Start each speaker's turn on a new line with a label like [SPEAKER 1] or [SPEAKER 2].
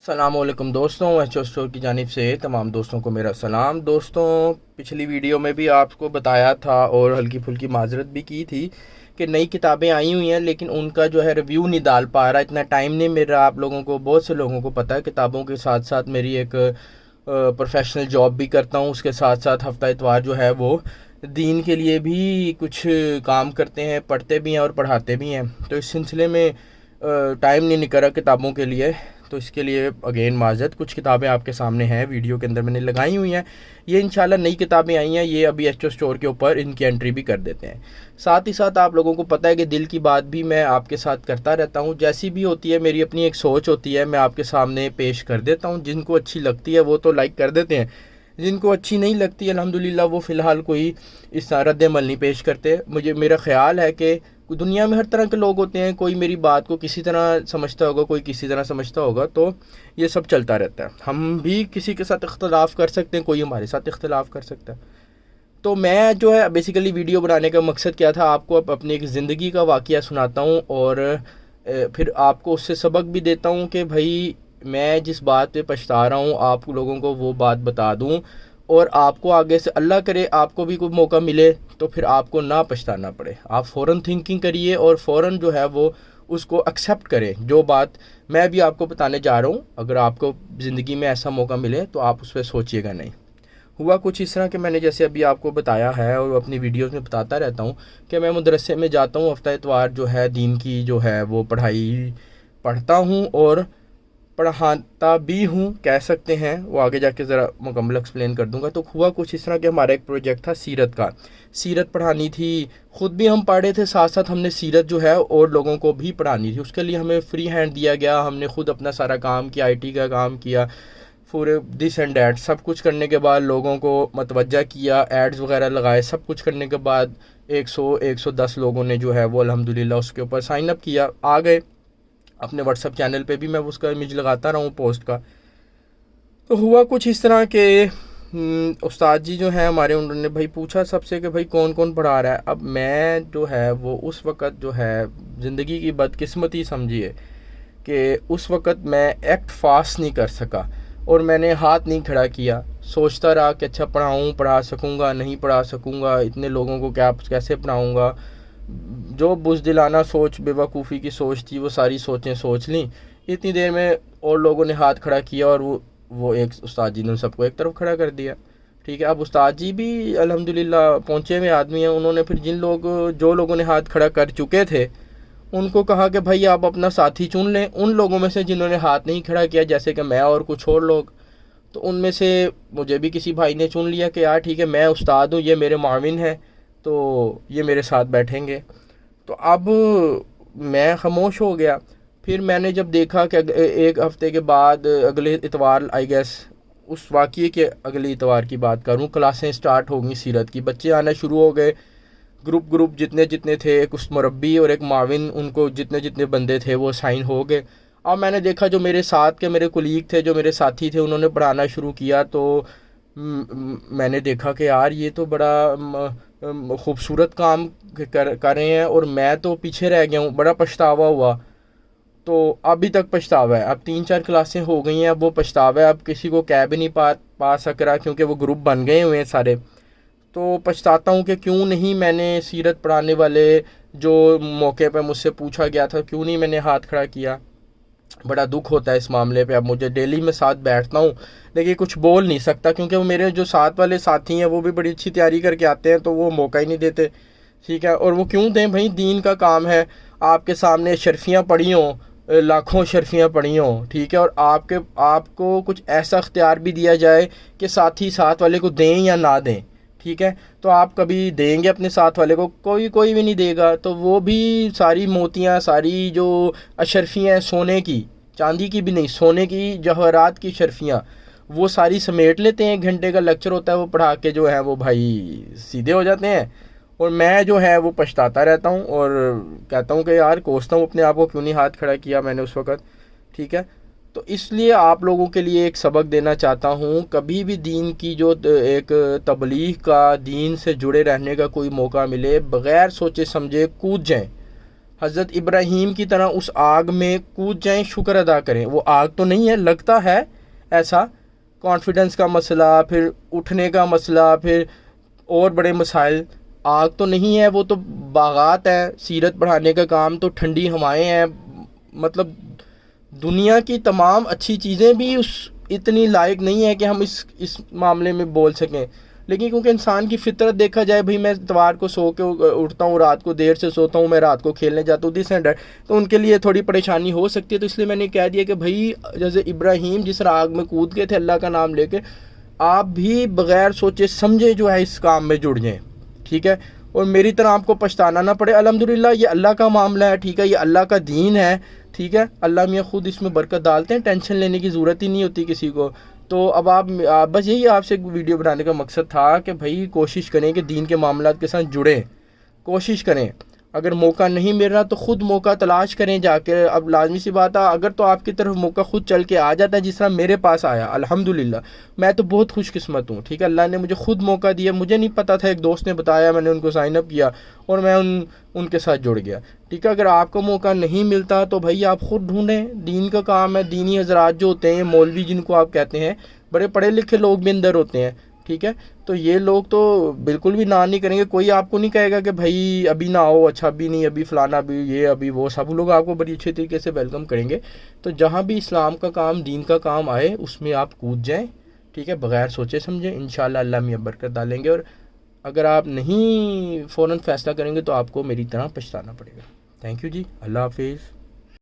[SPEAKER 1] السلام علیکم دوستوں، ایچ او اسٹور کی جانب سے تمام دوستوں کو میرا سلام۔ دوستوں، پچھلی ویڈیو میں بھی آپ کو بتایا تھا اور ہلکی پھلکی معذرت بھی کی تھی کہ نئی کتابیں آئی ہوئی ہیں، لیکن ان کا جو ہے ریویو نہیں ڈال پا رہا، اتنا ٹائم نہیں مل رہا۔ آپ لوگوں کو، بہت سے لوگوں کو پتہ ہے، کتابوں کے ساتھ ساتھ میری ایک پروفیشنل جاب بھی کرتا ہوں، اس کے ساتھ ساتھ ہفتہ اتوار جو ہے وہ دین کے لیے بھی کچھ کام کرتے ہیں، پڑھتے بھی ہیں اور پڑھاتے بھی ہیں، تو اس سلسلے میں ٹائم نہیں نکل رہا کتابوں کے لیے، تو اس کے لیے اگین معذرت۔ کچھ کتابیں آپ کے سامنے ہیں، ویڈیو کے اندر میں نے لگائی ہوئی ہیں، یہ انشاءاللہ نئی کتابیں آئی ہیں، یہ ابھی ایچ او اسٹور کے اوپر ان کی انٹری بھی کر دیتے ہیں۔ ساتھ ہی ساتھ آپ لوگوں کو پتہ ہے کہ دل کی بات بھی میں آپ کے ساتھ کرتا رہتا ہوں، جیسی بھی ہوتی ہے میری اپنی ایک سوچ ہوتی ہے، میں آپ کے سامنے پیش کر دیتا ہوں۔ جن کو اچھی لگتی ہے وہ تو لائک کر دیتے ہیں، جن کو اچھی نہیں لگتی الحمدللہ وہ فی الحال کوئی اس رد عمل نہیں پیش کرتے۔ میرا خیال ہے کہ دنیا میں ہر طرح کے لوگ ہوتے ہیں، کوئی میری بات کو کسی طرح سمجھتا ہوگا، کوئی کسی طرح سمجھتا ہوگا، تو یہ سب چلتا رہتا ہے۔ ہم بھی کسی کے ساتھ اختلاف کر سکتے ہیں، کوئی ہمارے ساتھ اختلاف کر سکتا ہے۔ تو میں جو ہے بیسیکلی ویڈیو بنانے کا مقصد کیا تھا، آپ کو اپنی ایک زندگی کا واقعہ سناتا ہوں اور پھر آپ کو اس سے سبق بھی دیتا ہوں کہ بھائی میں جس بات پہ پچھتا رہا ہوں آپ لوگوں کو وہ بات بتا دوں، اور آپ کو آگے سے اللہ کرے آپ کو بھی کوئی موقع ملے تو پھر آپ کو نہ پچھتانا پڑے۔ آپ فوراً تھنکنگ کریے اور فوراً جو ہے وہ اس کو ایکسیپٹ کریں۔ جو بات میں بھی آپ کو بتانے جا رہا ہوں، اگر آپ کو زندگی میں ایسا موقع ملے تو آپ اس پہ سوچیے گا نہیں۔ ہوا کچھ اس طرح کہ میں نے جیسے ابھی آپ کو بتایا ہے اور اپنی ویڈیوز میں بتاتا رہتا ہوں کہ میں مدرسے میں جاتا ہوں، ہفتہ اتوار جو ہے دین کی جو ہے وہ پڑھائی پڑھتا ہوں اور پڑھاتا بھی ہوں، کہہ سکتے ہیں، وہ آگے جا کے ذرا مکمل ایکسپلین کر دوں گا۔ تو ہوا کچھ اس طرح کہ ہمارا ایک پروجیکٹ تھا سیرت کا، سیرت پڑھانی تھی، خود بھی ہم پڑھ رہے تھے، ساتھ ساتھ ہم نے سیرت جو ہے اور لوگوں کو بھی پڑھانی تھی۔ اس کے لیے ہمیں فری ہینڈ دیا گیا، ہم نے خود اپنا سارا کام کیا، IT کا کام کیا، پورے دس اینڈ دیٹ سب کچھ کرنے کے بعد لوگوں کو متوجہ کیا، ایڈز وغیرہ لگائے، سب کچھ کرنے کے بعد 110 لوگوں نے جو ہے وہ الحمدللہ اس کے اوپر سائن اپ کیا، آ گئے۔ اپنے واٹس ایپ چینل پہ بھی میں اس کا امیج لگاتا رہا ہوں پوسٹ کا۔ تو ہوا کچھ اس طرح کہ استاد جی جو ہیں ہمارے، انہوں نے بھائی پوچھا سب سے کہ بھائی کون کون پڑھا رہا ہے۔ اب میں جو ہے وہ اس وقت جو ہے زندگی کی بدقسمتی سمجھیے کہ اس وقت میں ایکٹ فاسٹ نہیں کر سکا اور میں نے ہاتھ نہیں کھڑا کیا، سوچتا رہا کہ اچھا پڑھا سکوں گا نہیں پڑھا سکوں گا، اتنے لوگوں کو کیسے پڑھاؤں گا۔ جو بزدلانہ سوچ، بے وقوفی کی سوچ تھی، وہ ساری سوچیں سوچ لیں۔ اتنی دیر میں اور لوگوں نے ہاتھ کھڑا کیا اور وہ ایک استاد جی نے سب کو ایک طرف کھڑا کر دیا، ٹھیک ہے۔ اب استاد جی بھی الحمدللہ پہنچے ہوئے آدمی ہیں، انہوں نے پھر جو لوگوں نے ہاتھ کھڑا کر چکے تھے ان کو کہا کہ بھائی آپ اپنا ساتھی چن لیں۔ ان لوگوں میں سے جنہوں نے ہاتھ نہیں کھڑا کیا، جیسے کہ میں اور کچھ اور لوگ، تو ان میں سے مجھے بھی کسی بھائی نے چن لیا کہ یار ٹھیک ہے میں استاد ہوں، یہ میرے معاون ہیں، تو یہ میرے ساتھ بیٹھیں گے۔ تو اب میں خاموش ہو گیا۔ پھر میں نے جب دیکھا کہ ایک ہفتے کے بعد اگلے اتوار، آئی گیس اس واقعے کے اگلے اتوار کی بات کروں، کلاسیں سٹارٹ ہو گئیں سیرت کی، بچے آنا شروع ہو گئے، گروپ جتنے تھے، ایک اس مربی اور ایک معاون، ان کو جتنے بندے تھے وہ سائن ہو گئے۔ اب میں نے دیکھا جو میرے ساتھ کے میرے کولیگ تھے، جو میرے ساتھی تھے، انہوں نے پڑھانا شروع کیا، تو میں نے دیکھا کہ یار یہ تو بڑا خوبصورت کام کر رہے ہیں اور میں تو پیچھے رہ گیا ہوں، بڑا پچھتاوا ہوا۔ تو ابھی تک پچھتاوا ہے، اب 3-4 کلاسیں ہو گئی ہیں، اب وہ پچھتاوا ہے، اب کسی کو کہہ بھی نہیں پا سک رہا کیونکہ وہ گروپ بن گئے ہوئے ہیں سارے۔ تو پچھتاتا ہوں کہ کیوں نہیں میں نے سیرت پڑھانے والے جو موقع پہ مجھ سے پوچھا گیا تھا، کیوں نہیں میں نے ہاتھ کھڑا کیا۔ بڑا دکھ ہوتا ہے اس معاملے پہ۔ اب مجھے ڈیلی میں ساتھ بیٹھتا ہوں لیکن کچھ بول نہیں سکتا کیونکہ وہ میرے جو ساتھ والے ساتھی ہیں وہ بھی بڑی اچھی تیاری کر کے آتے ہیں، تو وہ موقع ہی نہیں دیتے، ٹھیک ہے۔ اور وہ کیوں دیں بھائی، دین کا کام ہے، آپ کے سامنے شرفیاں پڑھی ہوں، لاکھوں شرفیاں پڑھی ہوں، ٹھیک ہے، اور آپ کو کچھ ایسا اختیار بھی دیا جائے کہ ساتھی ساتھ والے کو دیں یا نہ دیں، ٹھیک ہے، تو آپ کبھی دیں گے اپنے ساتھ والے کو؟ کوئی بھی نہیں دے گا۔ تو وہ بھی ساری موتیاں، ساری جو اشرفیاں ہیں سونے کی، چاندی کی بھی نہیں، سونے کی جواہرات کی شرفیاں، وہ ساری سمیٹ لیتے ہیں۔ 1 گھنٹے کا لیکچر ہوتا ہے، وہ پڑھا کے جو ہے وہ بھائی سیدھے ہو جاتے ہیں، اور میں جو ہے وہ پچھتاتا رہتا ہوں اور کہتا ہوں کہ یار کوستا ہوں اپنے آپ کو، کیوں نہیں ہاتھ کھڑا کیا میں نے اس وقت، ٹھیک ہے۔ تو اس لیے آپ لوگوں کے لیے ایک سبق دینا چاہتا ہوں، کبھی بھی دین کی جو ایک تبلیغ کا، دین سے جڑے رہنے کا کوئی موقع ملے، بغیر سوچے سمجھے کود جائیں، حضرت ابراہیم کی طرح اس آگ میں کود جائیں، شکر ادا کریں. وہ آگ تو نہیں ہے، لگتا ہے ایسا، کانفیڈنس کا مسئلہ، پھر اٹھنے کا مسئلہ، پھر اور بڑے مسائل. آگ تو نہیں ہے، وہ تو باغات ہے، سیرت بڑھانے کا کام، تو ٹھنڈی ہوائیں ہیں. مطلب دنیا کی تمام اچھی چیزیں بھی اس اتنی لائق نہیں ہے کہ ہم اس معاملے میں بول سکیں. لیکن کیونکہ انسان کی فطرت دیکھا جائے، بھئی میں اتوار کو سو کے اٹھتا ہوں، رات کو دیر سے سوتا ہوں، میں رات کو کھیلنے جاتا ہوں، دس اینڈ دیٹ، تو ان کے لیے تھوڑی پریشانی ہو سکتی ہے. تو اس لیے میں نے کہہ دیا کہ بھئی جیسے ابراہیم جس طرح آگ میں کود گئے تھے اللہ کا نام لے کے، آپ بھی بغیر سوچے سمجھے جو ہے اس کام میں جڑ جائیں. ٹھیک ہے، اور میری طرح آپ کو پچھتانا نہ پڑے. الحمدللہ یہ اللہ کا معاملہ ہے. ٹھیک ہے، یہ اللہ کا دین ہے. ٹھیک ہے، اللہ میاں خود اس میں برکت ڈالتے ہیں، ٹینشن لینے کی ضرورت ہی نہیں ہوتی کسی کو. تو اب آپ بس یہی آپ سے ویڈیو بنانے کا مقصد تھا کہ بھائی کوشش کریں کہ دین کے معاملات کے ساتھ جڑیں، کوشش کریں. اگر موقع نہیں مل رہا تو خود موقع تلاش کریں جا کے. اب لازمی سی بات ہے، اگر تو آپ کی طرف موقع خود چل کے آ جاتا ہے جس طرح میرے پاس آیا، الحمدللہ میں تو بہت خوش قسمت ہوں. ٹھیک ہے، اللہ نے مجھے خود موقع دیا، مجھے نہیں پتا تھا، ایک دوست نے بتایا، میں نے ان کو سائن اپ کیا اور میں ان کے ساتھ جڑ گیا. ٹھیک ہے، اگر آپ کو موقع نہیں ملتا تو بھائی آپ خود ڈھونڈیں. دین کا کام ہے. دینی حضرات جو ہوتے ہیں، مولوی جن کو آپ کہتے ہیں، بڑے پڑھے لکھے لوگ بھی اندر ہوتے ہیں. ٹھیک ہے، تو یہ لوگ تو بالکل بھی نہ نہیں کریں گے. کوئی آپ کو نہیں کہے گا کہ بھائی ابھی نہ آؤ، اچھا ابھی نہیں، ابھی فلانا، ابھی یہ، ابھی وہ. سب لوگ آپ کو بڑی اچھے طریقے سے ویلکم کریں گے. تو جہاں بھی اسلام کا کام، دین کا کام آئے، اس میں آپ کود جائیں. ٹھیک ہے، بغیر سوچے سمجھیں. انشاءاللہ اللہ میاں برکت ڈالیں گے. اور اگر آپ نہیں فوراً فیصلہ کریں گے تو آپ کو میری طرح پچھتانا پڑے گا. تھینک یو جی، اللہ حافظ.